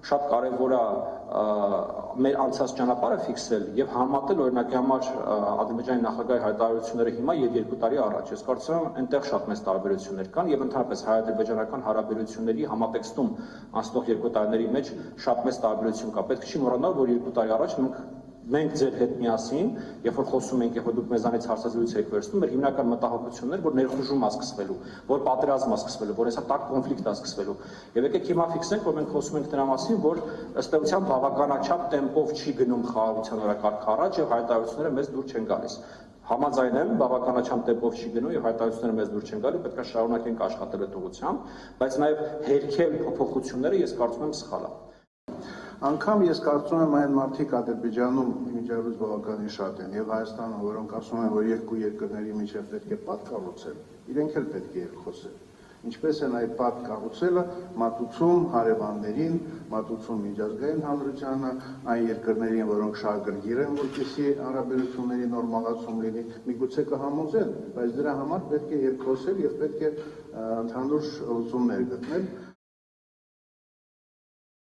շատ կարևոր է մեր անցած ճանապարհը ֆիքսել եւ համատել օրինակի համար Ադրբեջանի նախագահի հայտարարությունները հիմա եւ 2 տարի առաջ։ Ես կարծում եմ այնտեղ շատ մեծ տարբերություններ կան եւ ընդհանրապես հայ-ադրբեջանական հարաբերությունների համատեքստում անցնող 2 տարիների մեջ շատ մեծ տարբերություն կա։ Պետք չի մոռանալ, որ 2 տարի առաջ մենք ձեր հետ միասին, երբ որ խոսում ենք, երբ որ դուք մեզանից հարցազրույց եք վերցնում, մեր հիմնական մտահոգությունն էր, որ ներխուժում է սկսվելու, որ պատերազմ է սկսվելու, որ հեսա տաք կոնֆլիկտ է սկսվելու։ Եվ եկեք հիմա ֆիքսենք, որ մենք խոսում ենք դրա մասին, որ ըստ էության բավականաչափ տեմպով չի գնում խաղաղության օրակարգը առաջ եւ հայտարարությունները մեզ դուր չեն գալիս։ Համաձայն եմ, բավականաչափ տեմպով չի գնում եւ հայտարարությունները մեզ դուր չեն գալու, պետք է շարունակենք աշխատել այդ ուղղությամբ, բայց նաեւ հերքել փոփոխությունները ես կարծում եմ սխալ է։ Անգամ ես կարծում եմ այն մարդիկ Ադրբեջանում միջավայրից բավականին շատ են եւ Հայաստանում, որոնք ասում են, որ երկու երկրների միջև պետք է պատ կառուցել, իրենք էլ պետք է երկխոսել։ Ինչպես են այդ պատ կառուցելը մատուցում հարևաններին, մատուցում միջազգային հանրությանը, այն երկրներին, որոնք շահագրգիռ են, որպեսզի հարաբերությունների նորմալացում լինի, միգուցե կհամոզեն, բայց դրա համար պետք է երկխոսել եւ պետք է ընդհանուր լուծումներ գտնել։